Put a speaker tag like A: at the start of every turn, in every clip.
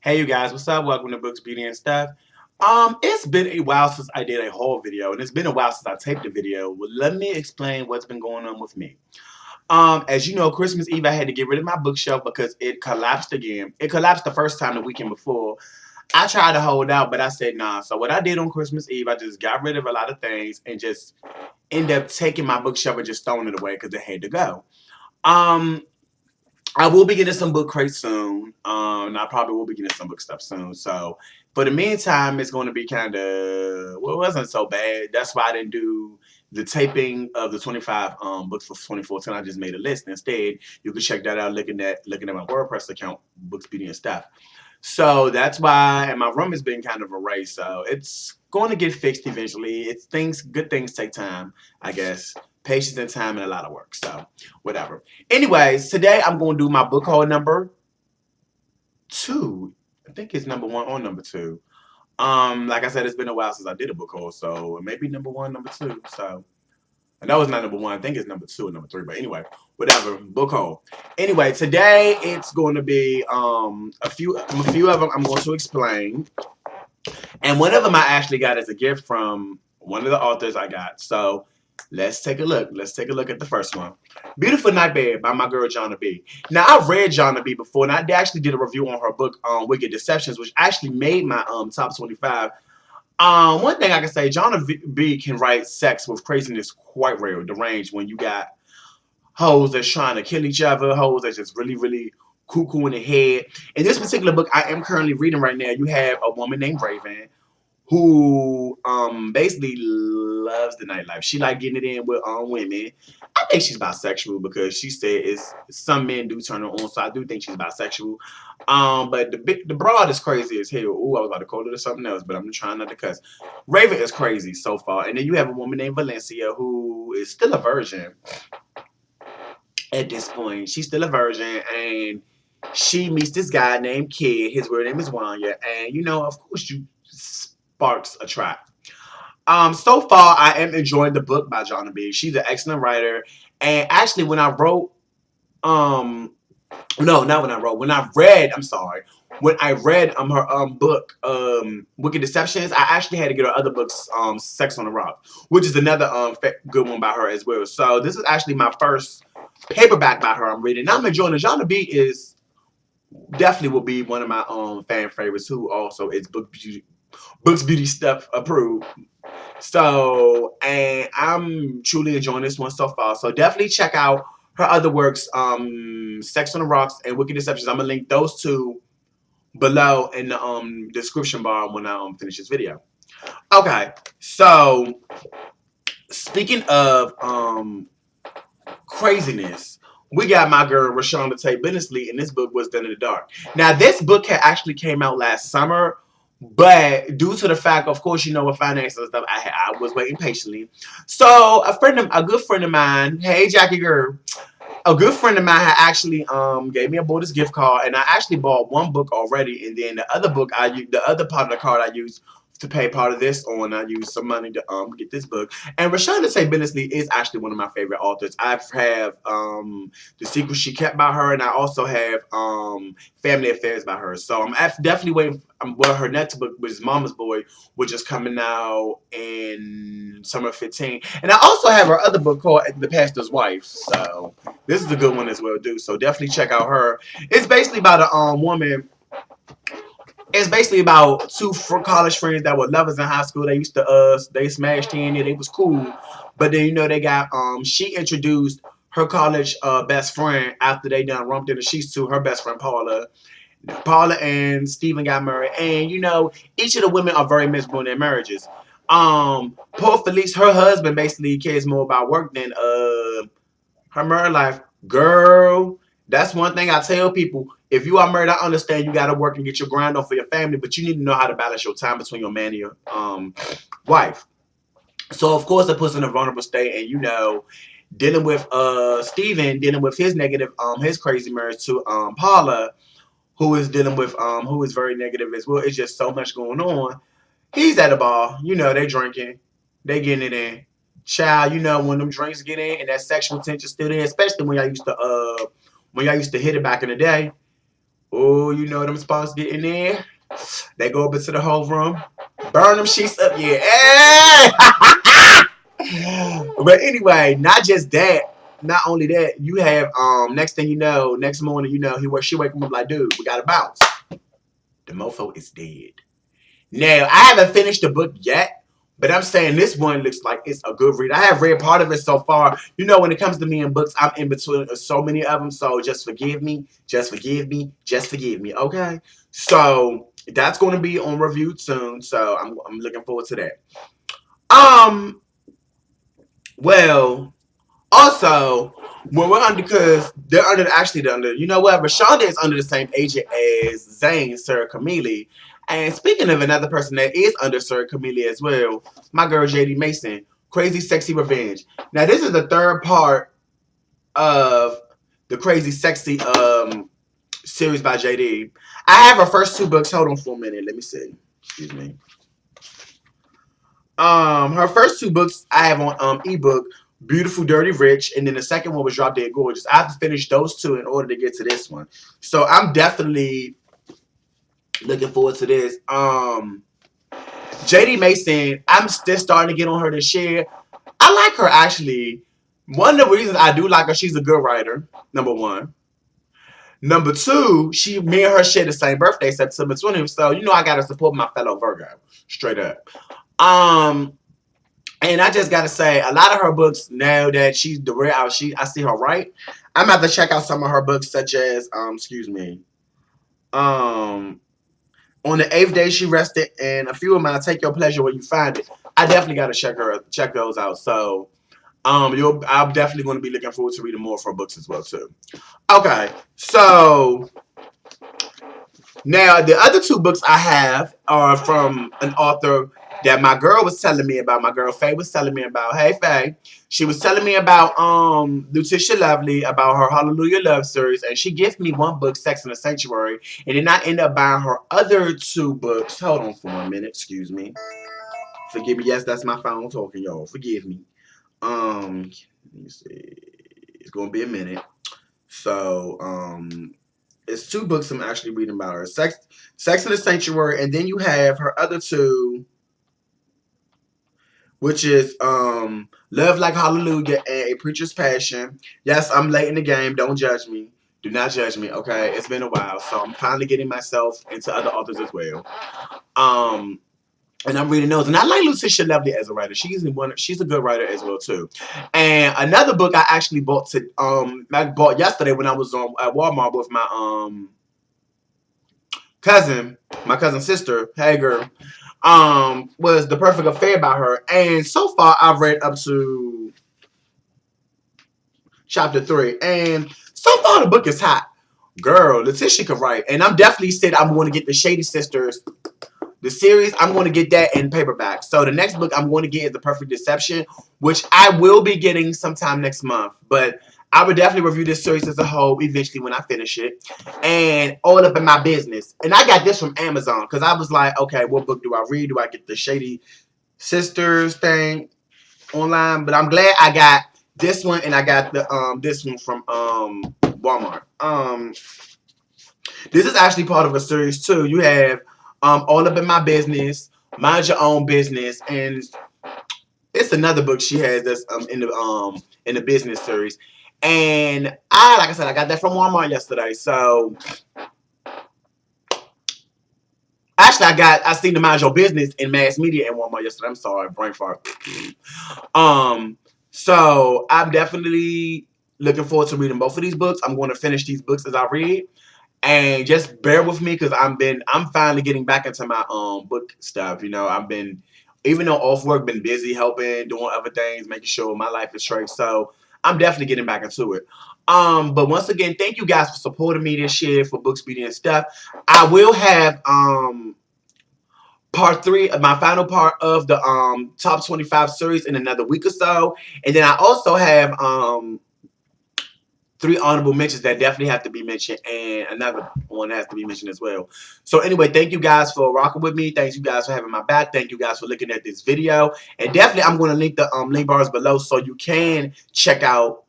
A: Hey you guys, what's up? Welcome to Books, Beauty, and Stuff. It's been a while since I did a whole video, and it's been a while since I taped a video. Well, let me explain what's been going on with me. As you know, Christmas Eve I had to get rid of my bookshelf because it collapsed again. It collapsed the first time the weekend before. I tried to hold out, but I said nah. So what I did on Christmas Eve, I just got rid of a lot of things and just ended up taking my bookshelf and just throwing it away because it had to go. Um, I will be getting some book crates soon. And I probably will be getting some book stuff soon. So for the meantime, it's going to be kind of, well, it wasn't so bad. That's why I didn't do the taping of the 25 books for 2014. I just made a list. Instead, you can check that out looking at my WordPress account, Books, Beauty, and Stuff. So that's why, and my room has been kind of erased. So it's going to get fixed eventually. Good things take time, I guess. Patience and time and a lot of work. So whatever. Anyways, today I'm going to do my book haul number 2. I think it's number 1 or number 2. Like I said, it's been a while since I did a book haul, so maybe number 1, number 2. So I know it's not number 1. I think it's number 2 or number 3. But anyway, whatever. Book haul. Anyway, today it's going to be a few of them I'm going to explain, and one of them I actually got as a gift from one of the authors I got. So let's take a look. Let's take a look at the first one. Beautiful Nightmare by my girl Johnna B. Now, I've read Johnna B before, and I actually did a review on her book, Wicked Deceptions, which actually made my top 25. One thing I can say, Johnna B can write sex with craziness quite real, deranged, when you got hoes that's trying to kill each other, hoes that's just really, really cuckoo in the head. In this particular book I am currently reading right now, you have a woman named Raven who basically loves the nightlife. She like getting it in with women. I think she's bisexual because she said some men do turn her on, so I do think she's bisexual. But the broad is crazy as hell. Ooh, I was about to call it or something else, but I'm trying not to cuss. Raven is crazy so far, and then you have a woman named Valencia who is still a virgin at this point. She's still a virgin, and she meets this guy named Kid. His real name is Wanya, and you know, of course, you sparks a trap. So far, I am enjoying the book by Johnna B. She's an excellent writer. And actually, when I wrote, no, not when I wrote, when I read, I'm sorry, when I read her book, Wicked Deceptions, I actually had to get her other books, Sex on the Rock, which is another good one by her as well. So this is actually my first paperback by her I'm reading. I'm enjoying it. Johnna B is definitely will be one of my fan favorites, who also is Books, Beauty, Stuff approved. So, and I'm truly enjoying this one so far. So definitely check out her other works, Sex on the Rocks and Wicked Deceptions. I'm gonna link those two below in the description bar when I finish this video. Okay, so speaking of craziness, we got my girl ReShonda Tate Billingsley, and this book was Done in the Dark. Now, this book actually came out last summer, but due to the fact, of course, you know, with finances and stuff, I was waiting patiently. So a good friend of mine, hey Jackie girl, a good friend of mine had actually gave me a bonus gift card, and I actually bought one book already, and then the other book the other part of the card I used to pay part of this on. I used some money to get this book. And ReShonda Tate Billingsley is actually one of my favorite authors. I have The Secret She Kept by her, and I also have Family Affairs by her. So I'm definitely waiting. Well, her next book, which is Mama's Boy, which is coming out in summer 15. And I also have her other book called The Pastor's Wife. So this is a good one as well, too. So definitely check out her. It's basically about a woman. It's basically about two college friends that were lovers in high school. They used to they smashed in it. It was cool, but then you know they got she introduced her college best friend after they done rumped in the sheets to her best friend Paula. Paula and Steven got married, and you know each of the women are very miserable in their marriages. Poor Felice, her husband basically cares more about work than her married life. Girl, that's one thing I tell people. If you are married, I understand you got to work and get your grind on for your family, but you need to know how to balance your time between your man and your wife. So, of course, it puts in a vulnerable state, and, you know, dealing with Steven, dealing with his negative, his crazy marriage to Paula, who is dealing with, who is very negative as well. It's just so much going on. He's at a bar. You know, they drinking. They getting it in. Child, you know, when them drinks get in and that sexual tension still there, especially when y'all used to hit it back in the day. Oh, you know them spots get in there. They go up into the whole room. Burn them sheets up. Yeah. Hey! But anyway, not just that. Not only that, you have next thing you know, next morning, you know, she wake him up like, dude, we gotta bounce. The mofo is dead. Now, I haven't finished the book yet, but I'm saying this one looks like it's a good read. I have read part of it so far. You know, when it comes to me and books, I'm in between so many of them. So just forgive me. Just forgive me. Just forgive me. Okay? So that's going to be on review soon. So I'm looking forward to that. Well, also, when we're under, because they're under, you know what? ReShonda is under the same agent as Zane, Sarah Camille. And speaking of another person that is under Sarah Camille as well, my girl JD Mason, Crazy Sexy Revenge. Now, this is the third part of the Crazy Sexy series by JD. I have her first two books. Hold on for a minute. Let me see. Excuse me. Her first two books I have on ebook, Beautiful, Dirty, Rich, and then the second one was Drop Dead Gorgeous. I have to finish those two in order to get to this one. So I'm definitely looking forward to this. JD Mason, I'm still starting to get on her this year. I like her actually. One of the reasons I do like her, she's a good writer, number one. Number two, me and her share the same birthday, September 20th. So you know I gotta support my fellow Virgo. Straight up. And I just gotta say, a lot of her books now that she's the real I see her write. I'm about to check out some of her books, such as excuse me. On the 8th Day She Rested, and a few of mine, Take Your Pleasure Where You Find It. I definitely gotta check those out. So I'm definitely gonna be looking forward to reading more of her books as well too. Okay, so now the other two books I have are from an author that my girl was telling me about. My girl Faye was telling me about. Hey Faye. She was telling me about Lutishia Lovely, about her Hallelujah Love series, and she gifted me one book, Sex in the Sanctuary, and then I ended up buying her other two books. Hold on for 1 minute, excuse me. Forgive me, yes, that's my phone talking, y'all. Forgive me. Let me see. It's gonna be a minute. So, it's two books I'm actually reading about her. Sex in the Sanctuary, and then you have her other two, which is Love Like Hallelujah and A Preacher's Passion. Yes, I'm late in the game. Don't judge me. Do not judge me, okay? It's been a while, so I'm finally getting myself into other authors as well. And I'm reading those. And I like Lutishia Lovely as a writer. She's a good writer as well, too. And another book I actually bought yesterday when I was at Walmart with my cousin's sister, hey girl, was The Perfect Affair by her. And so far I've read up to chapter 3. And so far the book is hot. Girl, Lutishia could write. And I'm definitely said I'm going to get the Shady Sisters. The series, I'm going to get that in paperback. So the next book I'm going to get is The Perfect Deception, which I will be getting sometime next month. But I would definitely review this series as a whole eventually when I finish it. And All Up in My Business. And I got this from Amazon because I was like, okay, what book do I read? Do I get the Shady Sisters thing online? But I'm glad I got this one and I got the this one from Walmart. This is actually part of a series too. You have All Up in My Business, Mind Your Own Business, and it's another book she has that's in the business series. And like I said, I got that from Walmart yesterday. So actually, I seen the Mind Your Business in mass media in Walmart yesterday. I'm sorry, brain fart. So I'm definitely looking forward to reading both of these books. I'm going to finish these books as I read. And just bear with me because I'm finally getting back into my book stuff. You know, I've been, even though off work, been busy helping, doing other things, making sure my life is straight. So I'm definitely getting back into it. But once again, thank you guys for supporting me this year for Books, Beauty, and Stuff. I will have part 3 of my final part of the top 25 series in another week or so. And then I also have 3 honorable mentions that definitely have to be mentioned, and another one has to be mentioned as well. So anyway, thank you guys for rocking with me. Thank you guys for having my back. Thank you guys for looking at this video. And definitely I'm going to link the link bars below so you can check out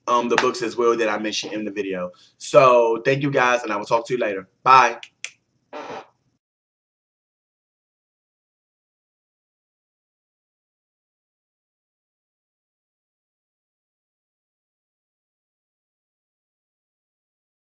A: the books as well that I mentioned in the video. So thank you guys, and I will talk to you later. Bye.